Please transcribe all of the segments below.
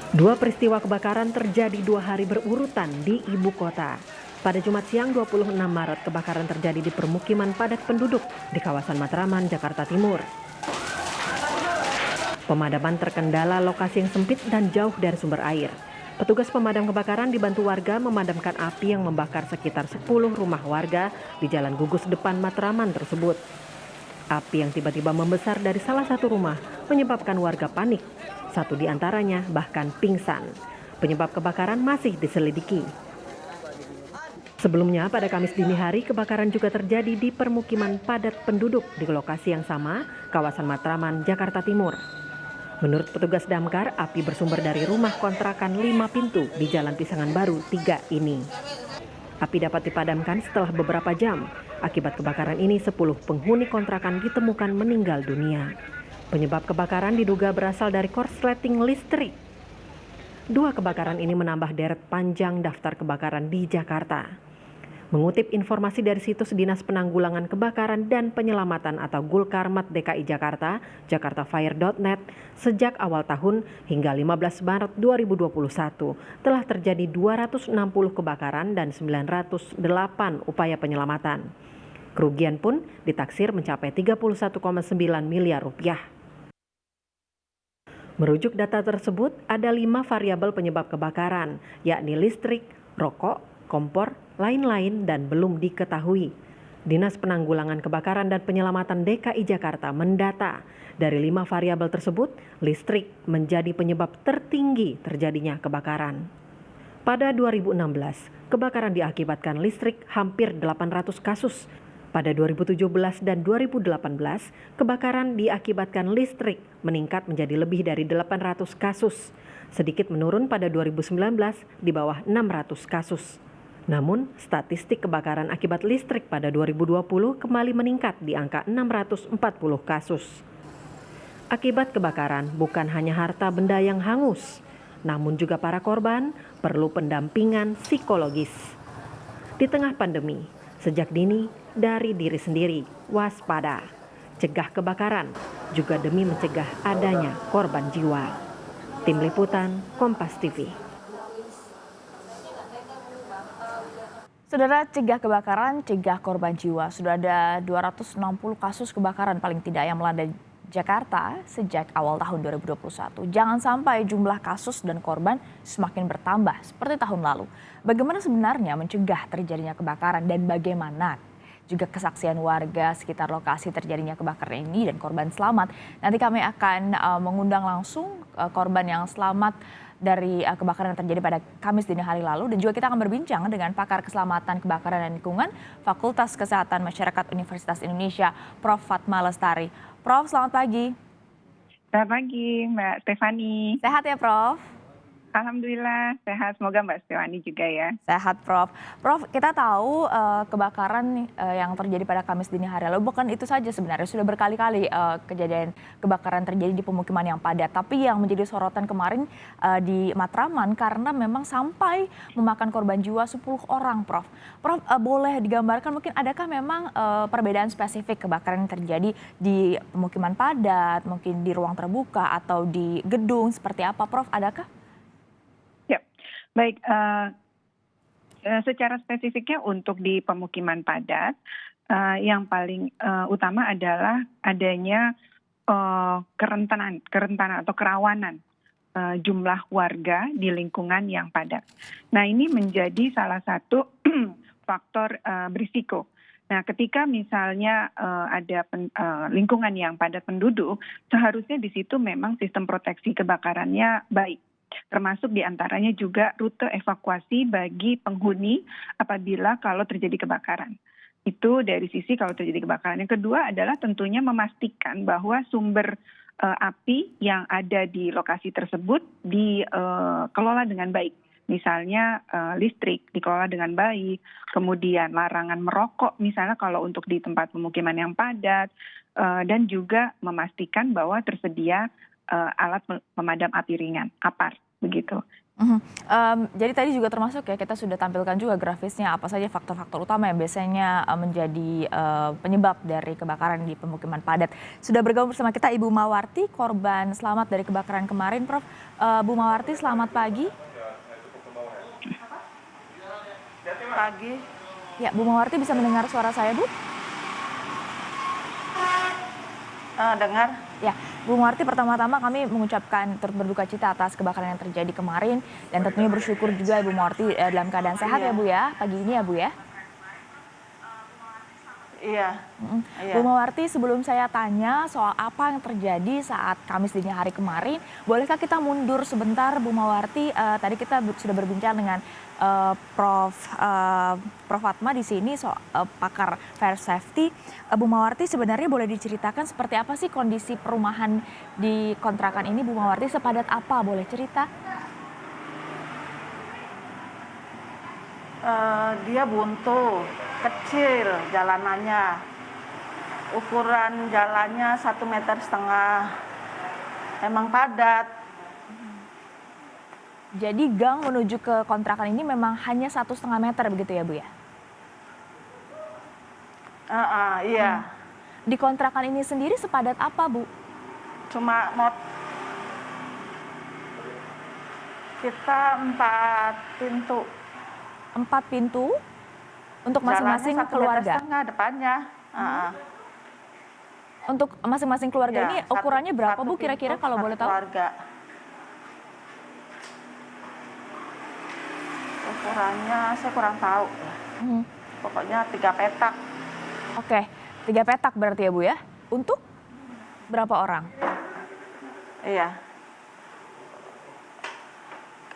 Dua peristiwa kebakaran terjadi 2 hari berurutan di ibu kota. Pada Jumat siang 26 Maret, kebakaran terjadi di permukiman padat penduduk di kawasan Matraman, Jakarta Timur. Pemadaman terkendala lokasi yang sempit dan jauh dari sumber air. Petugas pemadam kebakaran dibantu warga memadamkan api yang membakar sekitar 10 rumah warga di Jalan Gugus depan Matraman tersebut. Api yang tiba-tiba membesar dari salah satu rumah menyebabkan warga panik. Satu di antaranya bahkan pingsan. Penyebab kebakaran masih diselidiki. Sebelumnya pada Kamis dini hari kebakaran juga terjadi di permukiman padat penduduk di lokasi yang sama, kawasan Matraman, Jakarta Timur. Menurut petugas damkar, api bersumber dari rumah kontrakan 5 pintu di Jalan Pisangan Baru 3 ini. Api dapat dipadamkan setelah beberapa jam. Akibat kebakaran ini 10 penghuni kontrakan ditemukan meninggal dunia. Penyebab kebakaran diduga berasal dari korsleting listrik. Dua kebakaran ini menambah deret panjang daftar kebakaran di Jakarta. Mengutip informasi dari situs Dinas Penanggulangan Kebakaran dan Penyelamatan atau Gulkarmat DKI Jakarta, jakartafire.net, sejak awal tahun hingga 15 Maret 2021 telah terjadi 260 kebakaran dan 908 upaya penyelamatan. Kerugian pun ditaksir mencapai 31,9 miliar rupiah. Merujuk data tersebut, ada 5 variabel penyebab kebakaran, yakni listrik, rokok, kompor, lain-lain dan belum diketahui. Dinas Penanggulangan Kebakaran dan Penyelamatan DKI Jakarta mendata dari 5 variabel tersebut, listrik menjadi penyebab tertinggi terjadinya kebakaran. Pada 2016, kebakaran diakibatkan listrik hampir 800 kasus. Pada 2017 dan 2018, kebakaran diakibatkan listrik meningkat menjadi lebih dari 800 kasus. Sedikit menurun pada 2019 di bawah 600 kasus. Namun, statistik kebakaran akibat listrik pada 2020 kembali meningkat di angka 640 kasus. Akibat kebakaran bukan hanya harta benda yang hangus, namun juga para korban perlu pendampingan psikologis. Di tengah pandemi, sejak dini dari diri sendiri, waspada, cegah kebakaran, juga demi mencegah adanya korban jiwa. Tim Liputan, Kompas TV. Saudara, cegah kebakaran, cegah korban jiwa. Sudah ada 260 kasus kebakaran paling tidak yang melanda Jakarta sejak awal tahun 2021. Jangan sampai jumlah kasus dan korban semakin bertambah seperti tahun lalu. Bagaimana sebenarnya mencegah terjadinya kebakaran dan bagaimana juga kesaksian warga sekitar lokasi terjadinya kebakaran ini dan korban selamat. Nanti kami akan mengundang langsung korban yang selamat dari kebakaran yang terjadi pada Kamis dini hari lalu, dan juga kita akan berbincang dengan pakar keselamatan kebakaran dan lingkungan Fakultas Kesehatan Masyarakat Universitas Indonesia, Prof. Fatma Lestari. Prof, selamat pagi. Selamat pagi, Mbak Stefani. Sehat ya, Prof? Alhamdulillah sehat, semoga Mbak Stefani juga ya. Sehat, Prof. Prof, kita tahu kebakaran yang terjadi pada Kamis dini hari lalu bukan itu saja sebenarnya. Sudah berkali-kali kejadian kebakaran terjadi di pemukiman yang padat. Tapi yang menjadi sorotan kemarin di Matraman karena memang sampai memakan korban jiwa 10 orang, Prof. Prof, boleh digambarkan mungkin adakah memang perbedaan spesifik kebakaran yang terjadi di pemukiman padat, mungkin di ruang terbuka atau di gedung seperti apa, Prof? Adakah? Baik, secara spesifiknya untuk di pemukiman padat, yang paling utama adalah adanya kerentanan atau kerawanan jumlah warga di lingkungan yang padat. Nah, ini menjadi salah satu faktor berisiko. Nah, ketika misalnya ada lingkungan yang padat penduduk, seharusnya di situ memang sistem proteksi kebakarannya baik. Termasuk diantaranya juga rute evakuasi bagi penghuni apabila kalau terjadi kebakaran. Itu dari sisi kalau terjadi kebakaran. Yang kedua adalah tentunya memastikan bahwa sumber api yang ada di lokasi tersebut dikelola dengan baik. Misalnya listrik dikelola dengan baik, kemudian larangan merokok misalnya kalau untuk di tempat pemukiman yang padat, dan juga memastikan bahwa tersedia alat pemadam api ringan, APAR, begitu. Jadi tadi juga termasuk ya kita sudah tampilkan juga grafisnya apa saja faktor-faktor utama yang biasanya menjadi penyebab dari kebakaran di pemukiman padat. Sudah bergabung bersama kita Ibu Mawarti, korban selamat dari kebakaran kemarin, Prof. Bu Mawarti, selamat pagi. Pagi. Ya, Bu Mawarti bisa mendengar suara saya, Bu? Dengar. Ya, Bu Mawarti, pertama-tama kami mengucapkan turut berduka cita atas kebakaran yang terjadi kemarin dan tentunya bersyukur juga Ibu Mawarti dalam keadaan sehat ya Bu ya, pagi ini ya Bu ya. Iya. Iya. Bu Mawarti, sebelum saya tanya soal apa yang terjadi saat Kamis dini hari kemarin, bolehkah kita mundur sebentar Bu Mawarti? Tadi kita sudah berbincang dengan Prof. Fatma di sini pakar fire safety. Bu Mawarti, sebenarnya boleh diceritakan seperti apa sih kondisi perumahan di kontrakan ini Bu Mawarti, sepadat apa, boleh cerita? Dia buntu, kecil jalanannya. Ukuran jalannya 1,5 meter. Emang padat. Jadi gang menuju ke kontrakan ini memang hanya 1,5 meter begitu ya Bu ya? Iya. Di kontrakan ini sendiri sepadat apa Bu? Cuma kita 4 pintu. 4 pintu untuk masing-masing Jalannya 1,5 keluarga. meter depannya. Untuk masing-masing keluarga Ya, ini ukurannya berapa satu Bu kira-kira pintu, kalau satu boleh tahu? keluarga. Ukurannya saya kurang tahu. Mhm. Pokoknya 3 petak. Oke, 3 petak berarti ya Bu ya? Untuk berapa orang? Iya.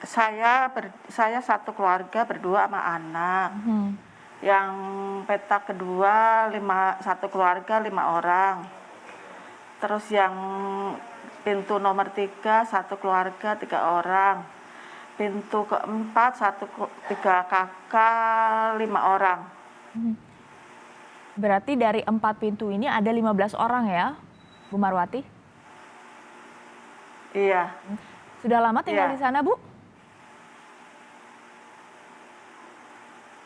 Saya satu keluarga berdua sama anak. Yang petak kedua satu keluarga 5 orang. Terus yang pintu nomor 3 satu keluarga 3 orang. Pintu keempat 3 kakak 5 orang. Berarti dari 4 pintu ini ada 15 orang ya, Bu Marwati? Iya. Sudah lama tinggal Iya. di sana Bu?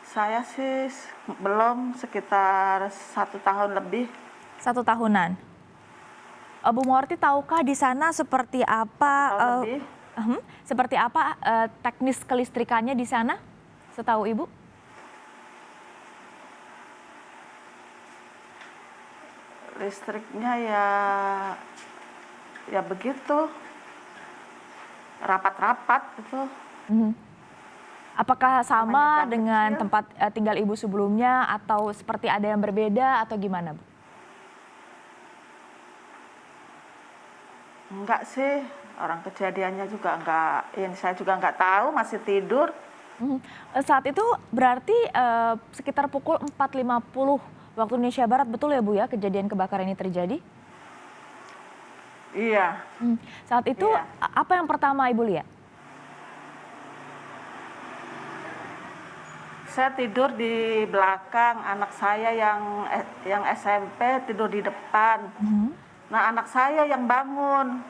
Saya sih belum, sekitar 1 tahun lebih. 1 tahunan. Bu Marwati, tahukah di sana seperti apa? Tahun lebih. Seperti apa teknis kelistrikannya di sana? Setahu Ibu? Listriknya ya begitu, rapat-rapat gitu. Apakah sama Namanya gang dengan kecil. tempat tinggal Ibu sebelumnya atau seperti ada yang berbeda atau gimana Bu? Enggak sih, orang kejadiannya juga enggak, saya juga enggak tahu, masih tidur. Saat itu berarti sekitar pukul 4.50 waktu Indonesia Barat, betul ya Bu ya kejadian kebakaran ini terjadi? Iya. Saat itu Iya. apa yang pertama Ibu lihat? Saya tidur di belakang, anak saya yang SMP tidur di depan. Nah, anak saya yang bangun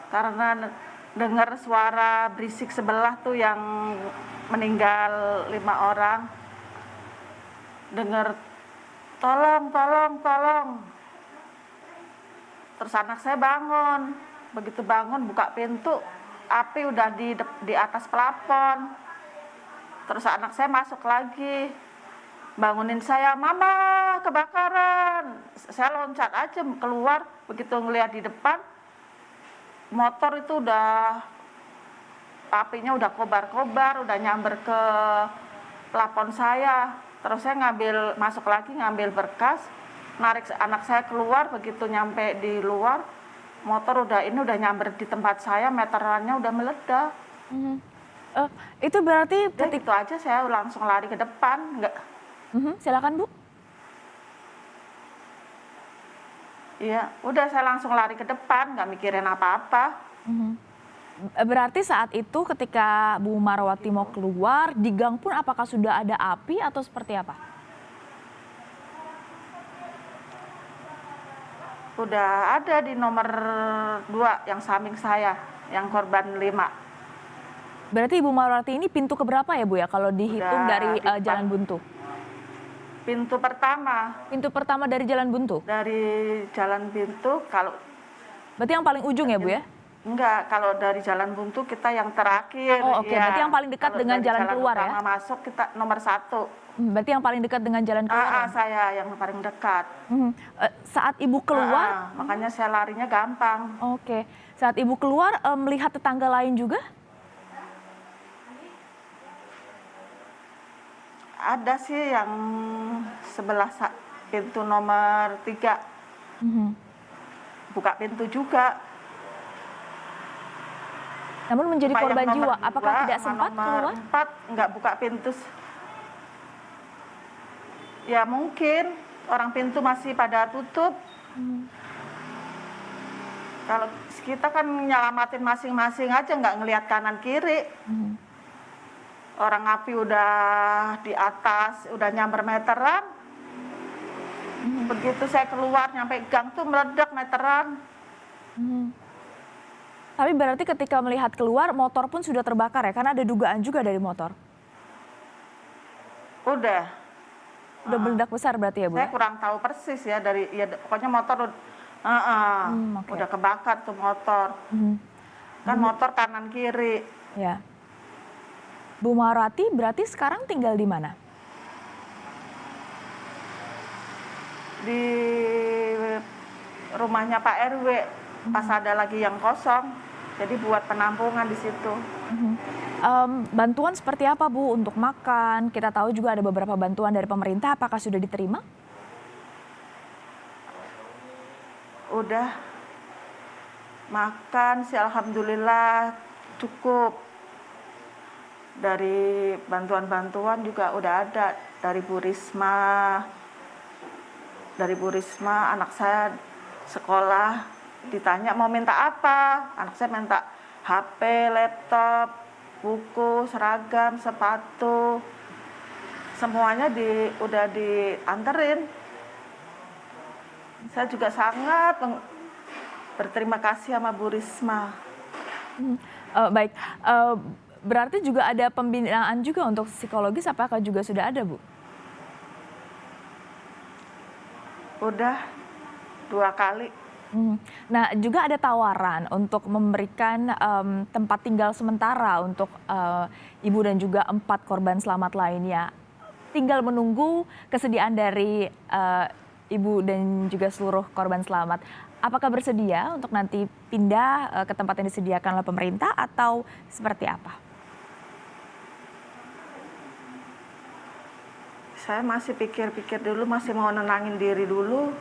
karena dengar suara berisik sebelah tuh yang meninggal 5 orang. Dengar tolong, tolong, tolong. Terus anak saya bangun. Begitu bangun buka pintu, api udah di atas plafon. Terus anak saya masuk lagi, bangunin saya, "Mama, kebakaran." Saya loncat aja keluar, begitu ngeliat di depan, motor itu apinya udah kobar-kobar, udah nyamber ke plafon saya. Terus saya masuk lagi ngambil berkas, narik anak saya keluar, begitu nyampe di luar, motor udah nyamber di tempat saya, meterannya udah meledak. Itu berarti Ya gitu aja, saya langsung lari ke depan. silakan Bu. Iya, udah saya langsung lari ke depan, nggak mikirin apa-apa. Berarti saat itu ketika Bu Marwati mau keluar, di gang pun apakah sudah ada api atau seperti apa? Udah ada di nomor 2 yang samping saya, yang korban 5. Berarti Ibu Marwati ini pintu keberapa ya Bu ya kalau dihitung Udah dari di depan. Jalan Buntu? Pintu pertama Pintu pertama dari Jalan Buntu? dari Jalan Buntu, kalau Berarti yang paling ujung ya Bu ya? enggak, kalau dari Jalan Buntu kita yang terakhir. Oh, oke. ya. Berarti yang paling dekat Kalau dengan dari jalan keluar ya? utama masuk kita nomor 1. Berarti yang paling dekat dengan jalan keluar ya? Saya yang paling dekat. Saat Ibu keluar, Makanya saya larinya gampang. oke. Saat Ibu keluar melihat tetangga lain juga? Ada sih yang sebelah pintu nomor 3. Buka pintu juga. Namun menjadi Pak yang korban nomor jiwa, 2 apakah tidak sama sempat nomor keluar? 4 nggak buka pintu. Ya mungkin orang pintu masih pada tutup. Kalau kita kan nyelamatin masing-masing aja, nggak ngelihat kanan kiri. Orang api udah di atas, udah nyamber meteran. Begitu saya keluar nyampe gang tuh meledak meteran. Tapi berarti ketika melihat keluar, motor pun sudah terbakar ya? Karena ada dugaan juga dari motor. Udah Meledak besar berarti ya Bu? saya kurang tahu persis ya pokoknya motor Oke. udah kebakar tuh motor. Kan motor kanan kiri. Ya. Bu Marwati berarti sekarang tinggal di mana? Di rumahnya Pak RW pas ada lagi yang kosong, jadi buat penampungan di situ. Bantuan seperti apa Bu untuk makan? Kita tahu juga ada beberapa bantuan dari pemerintah, apakah sudah diterima? Udah makan sih alhamdulillah cukup. Dari bantuan-bantuan juga udah ada dari Bu Risma. Dari Bu Risma anak saya sekolah ditanya mau minta apa, anak saya minta HP, laptop, buku, seragam, sepatu, semuanya udah dianterin. Saya juga sangat berterima kasih sama Bu Risma. Baik, berarti juga ada pembinaan juga untuk psikologis, apakah juga sudah ada Bu? Udah 2 kali. Nah, juga ada tawaran untuk memberikan tempat tinggal sementara untuk Ibu dan juga 4 korban selamat lainnya. Tinggal menunggu kesediaan dari Ibu dan juga seluruh korban selamat. Apakah bersedia untuk nanti pindah ke tempat yang disediakan oleh pemerintah atau seperti apa? Saya masih pikir-pikir dulu, masih mau nenangin diri dulu.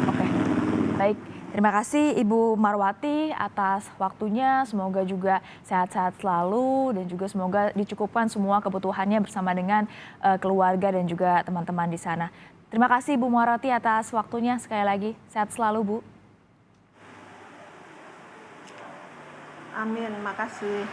Oke, baik. Terima kasih Ibu Marwati atas waktunya. Semoga juga sehat-sehat selalu dan juga semoga dicukupkan semua kebutuhannya bersama dengan keluarga dan juga teman-teman di sana. Terima kasih Ibu Marwati atas waktunya. Sekali lagi, sehat selalu Bu. Amin, makasih.